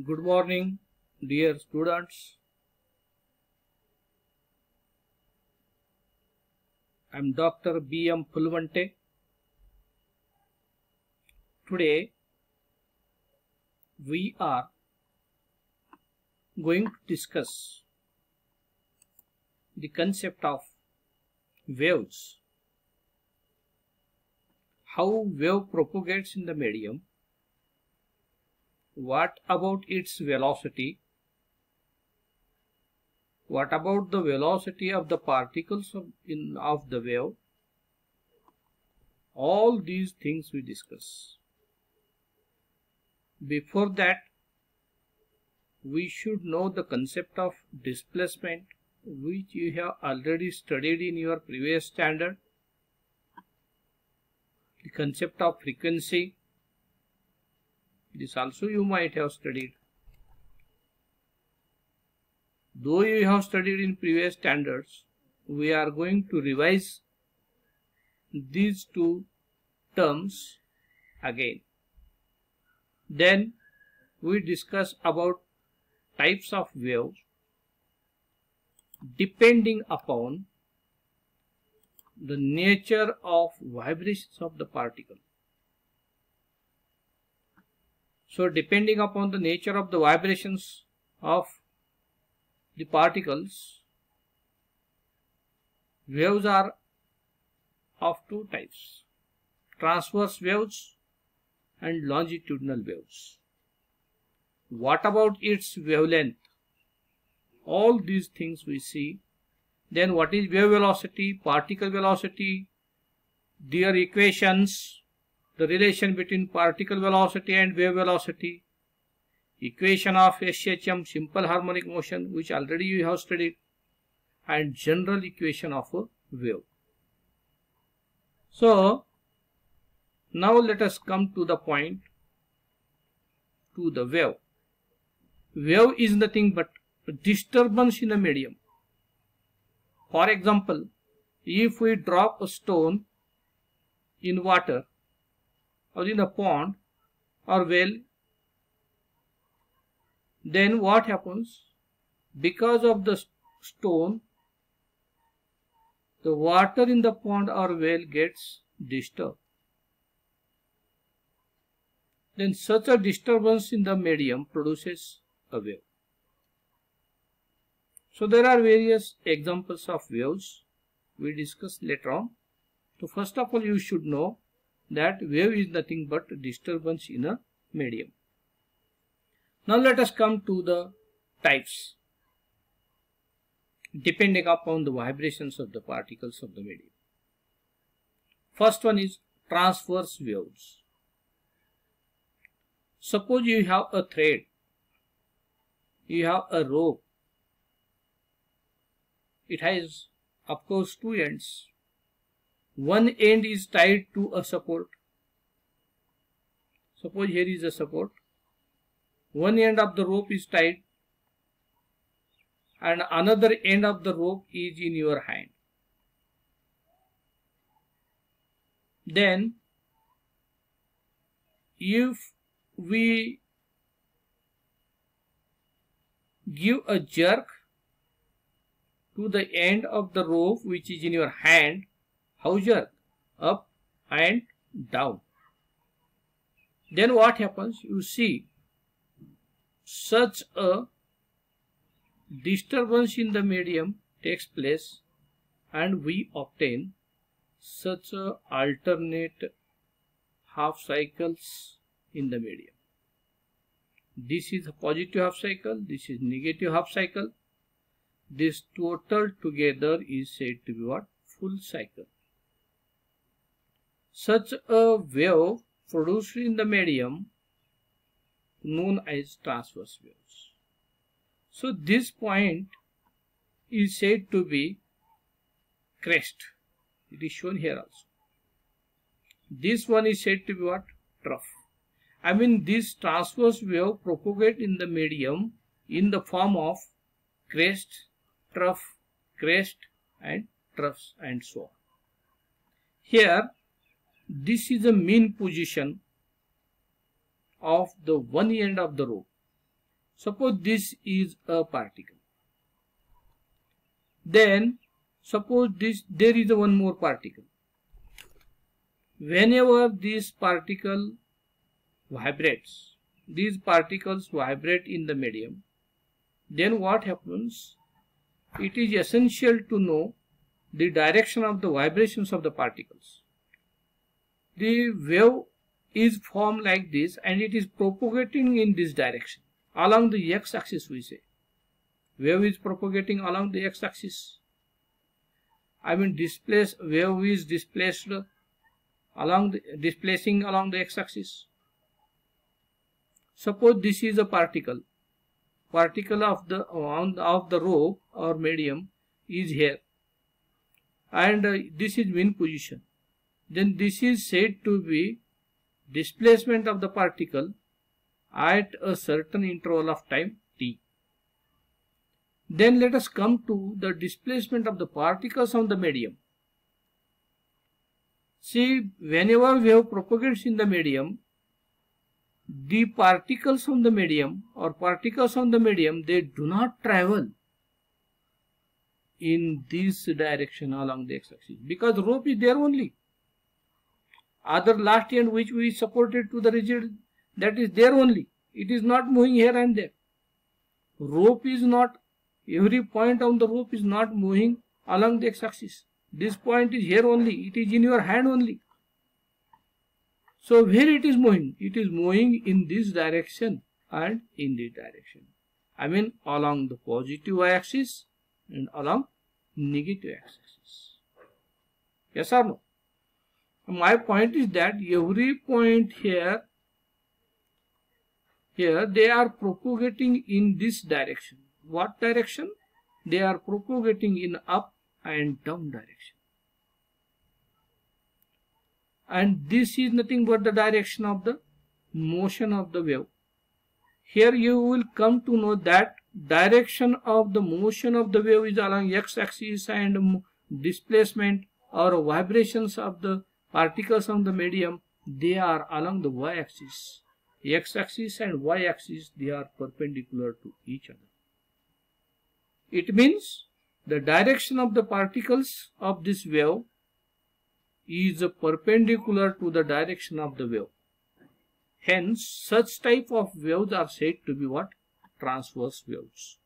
Good morning, dear students. I am Dr. B.M. Pulvante. Today, we are going to discuss the concept of waves, how wave propagates in the medium, what about its velocity, what about the velocity of the particles of the wave. All these things we discuss. Before that, we should know the concept of displacement, which you have already studied in your previous standard. The concept of frequency, this also you might have studied. Though you have studied in previous standards, we are going to revise these two terms again. Then we discuss about types of waves depending upon the nature of vibrations of the particle. So depending upon the nature of the vibrations of the particles, waves are of two types: transverse waves and longitudinal waves. What about its wavelength? All these things we see. Then what is wave velocity, particle velocity, their equations, the relation between particle velocity and wave velocity, equation of SHM, simple harmonic motion, which already you have studied, and general equation of a wave. So now let us come to the point, to the wave. Wave is nothing but a disturbance in a medium. For example, if we drop a stone in water or in a pond or well, then what happens? Because of the stone, the water in the pond or well gets disturbed. Then such a disturbance in the medium produces a wave. So there are various examples of waves we discuss later on. So first of all, you should know that wave is nothing but a disturbance in a medium. Now let us come to the types depending upon the vibrations of the particles of the medium. First one is transverse waves. Suppose you have a thread, you have a rope. It has, of course, two ends. One end is tied to a support. Suppose here is a support. One end of the rope is tied and another end of the rope is in your hand. Then if we give a jerk to the end of the rope which is in your hand, how jerk? Up and down. Then what happens? You see, such a disturbance in the medium takes place and we obtain such a alternate half cycles in the medium. This is a positive half cycle, this is negative half cycle. This total together is said to be what? Full cycle. Such a wave produced in the medium known as transverse waves. So this point is said to be crest. It is shown here also. This one is said to be what? Trough. I mean, this transverse wave propagate in the medium in the form of crest, trough, crest and troughs and so on. Here, this is the mean position of the one end of the rope. Suppose this is a particle. Then suppose there is one more particle. Whenever this particle vibrates, these particles vibrate in the medium, then what happens? It is essential to know the direction of the vibrations of the particles. The wave is formed like this and it is propagating in this direction along the x-axis, we say. Wave is propagating along the x-axis. I mean wave is displacing along the x-axis. Suppose this is a particle of the rope or medium is here, and this is mean position. Then this is said to be displacement of the particle at a certain interval of time t. Then let us come to the displacement of the particles on the medium. See, whenever wave propagates in the medium, the particles on the medium they do not travel in this direction along the x-axis, because the rope is there only. Other last end which we supported to the rigid, that is there only. It is not moving here and there. Rope is not, every point on the rope is not moving along the x-axis. This point is here only. It is in your hand only. So where it is moving? It is moving in this direction and in this direction. I mean along the positive y-axis and along negative x-axis. Yes or no? My point is that every point here they are propagating in this direction. What direction? They are propagating in up and down direction. And this is nothing but the direction of the motion of the wave. Here you will come to know that direction of the motion of the wave is along x-axis, and displacement or vibrations of the particles on the medium, they are along the y-axis. X-axis and y-axis, they are perpendicular to each other. It means the direction of the particles of this wave is perpendicular to the direction of the wave. Hence, such type of waves are said to be what? Transverse waves.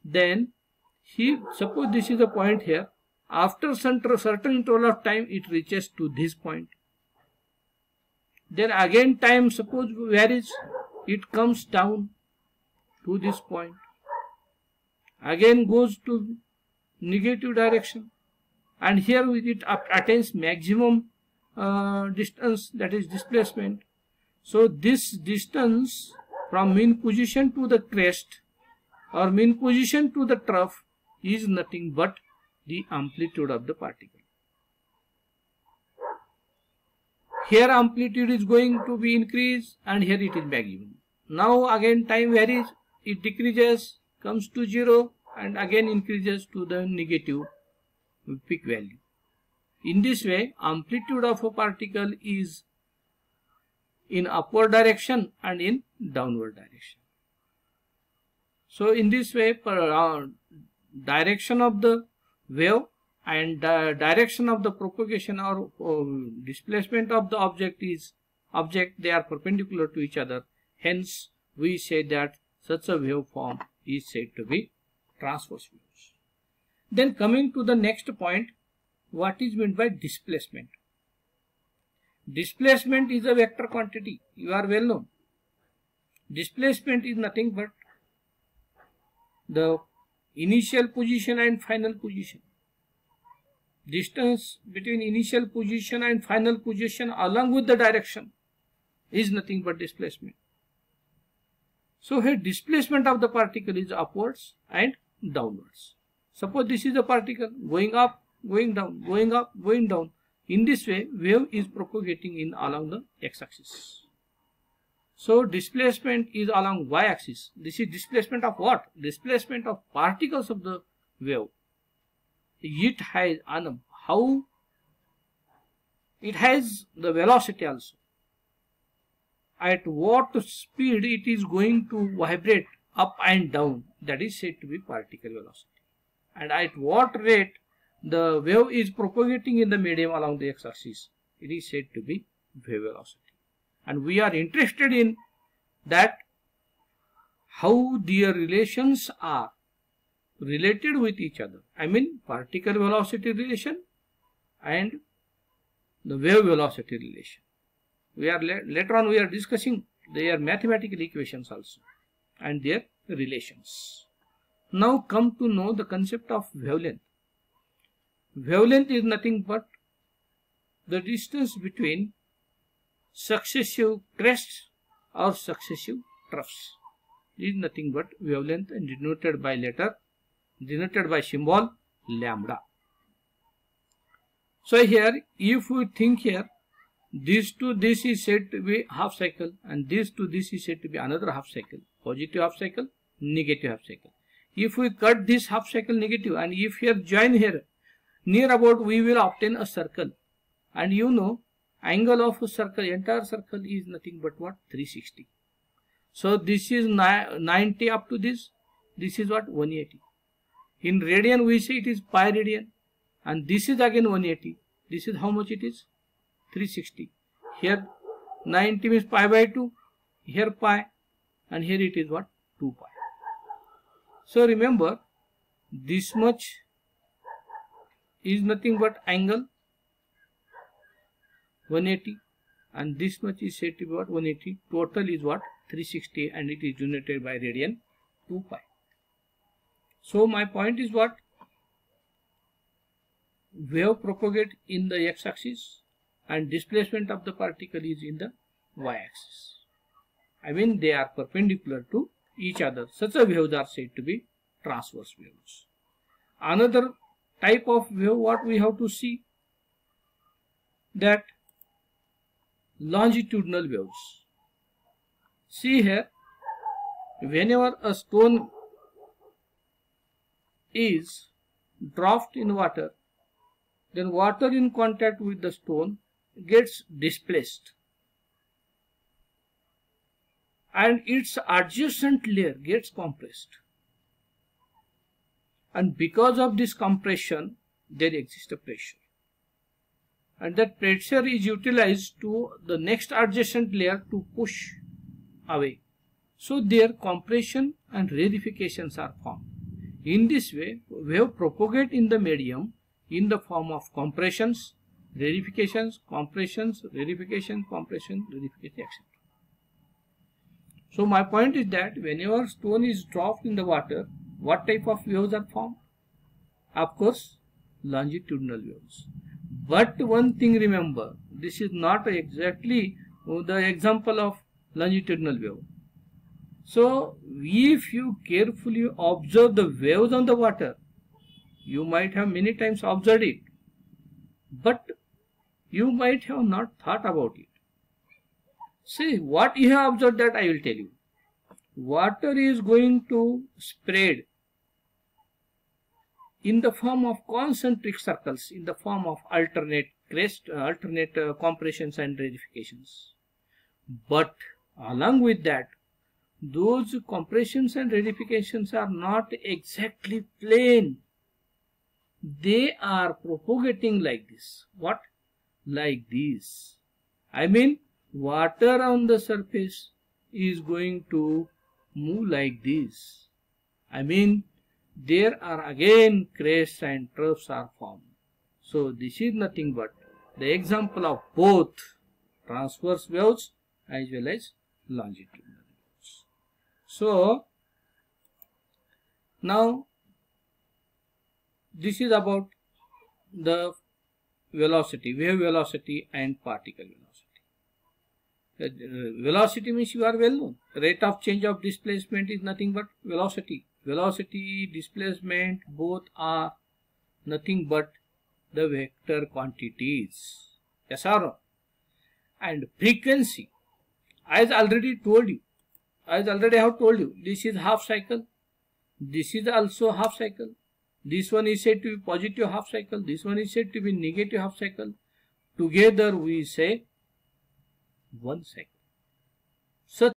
Then, suppose this is a point here. After certain interval of time, it reaches to this point. Then again time, suppose varies, it comes down to this point. Again goes to negative direction. And here it attains maximum distance, that is displacement. So this distance from mean position to the crest or mean position to the trough is nothing but the amplitude of the particle. Here amplitude is going to be increased and here it is maximum. Now again time varies, it decreases, comes to 0 and again increases to the negative peak value. In this way, amplitude of a particle is in upward direction and in downward direction. So in this way, direction of the wave and direction of the propagation or displacement of the object, they are perpendicular to each other. Hence, we say that such a waveform is said to be transverse waves. Then coming to the next point, what is meant by displacement? Displacement is a vector quantity. You are well known. Displacement is nothing but the initial position and final position. Distance between initial position and final position along with the direction is nothing but displacement. So here displacement of the particle is upwards and downwards. Suppose this is a particle going up, going down, going up, going down. In this way, wave is propagating in along the x-axis. So displacement is along y-axis. This is displacement of what? Displacement of particles of the wave. It has it has the velocity also. at what speed it is going to vibrate up and down, that is said to be particle velocity. And at what rate the wave is propagating in the medium along the x-axis, it is said to be wave velocity. And we are interested in that how their relations are related with each other. I mean particle velocity relation and the wave velocity relation. Later on we are discussing their mathematical equations also and their relations. Now come to know the concept of wavelength. Wavelength is nothing but the distance between successive crests or successive troughs. Is nothing but wavelength and denoted by symbol lambda. So here, if we think here, this to this is said to be half cycle, and this to this is said to be another half cycle, positive half cycle, negative half cycle. If we cut this half cycle negative, and if here join here, near about we will obtain a circle, and you know angle of a circle, entire circle is nothing but what? 360. So this is 90 up to this is what? 180. In radian we say it is pi radian, and this is again 180. This is how much it is? 360. Here 90 means pi by 2, here pi, and here it is what? 2 pi. So remember, this much is nothing but angle 180, and this much is said to be what? 180. Total is what? 360, and it is denoted by radian 2 pi. So my point is what? Wave propagate in the x-axis and displacement of the particle is in the y-axis. I mean they are perpendicular to each other. Such a waves are said to be transverse waves. Another type of wave what we have to see, that longitudinal waves. See here, whenever a stone is dropped in water, then water in contact with the stone gets displaced and its adjacent layer gets compressed, and because of this compression there exists a pressure, and that pressure is utilized to the next adjacent layer to push away. So their compression and rarefications are formed. In this way, wave propagate in the medium in the form of compressions, rarefications, compressions, rarefication, compression, rarefication, etc. So my point is that whenever stone is dropped in the water, what type of waves are formed? Of course, longitudinal waves. But one thing remember, this is not exactly the example of longitudinal wave. So if you carefully observe the waves on the water, you might have many times observed it, but you might have not thought about it. See, what you have observed, that I will tell you. Water is going to spread in the form of concentric circles, in the form of alternate compressions and rarefications. But along with that, those compressions and rarefications are not exactly plane. They are propagating like this. What? Like this. I mean, water on the surface is going to move like this. I mean, there are again crests and troughs are formed. So this is nothing but the example of both transverse waves as well as longitudinal waves. So now this is about the velocity, wave velocity and particle velocity. Velocity means you are well known. Rate of change of displacement is nothing but velocity. Velocity, displacement, both are nothing but the vector quantities. Yes or no? And frequency, as already told you, as already I have told you, this is half cycle. This is also half cycle. This one is said to be positive half cycle. This one is said to be negative half cycle. Together we say one cycle. Such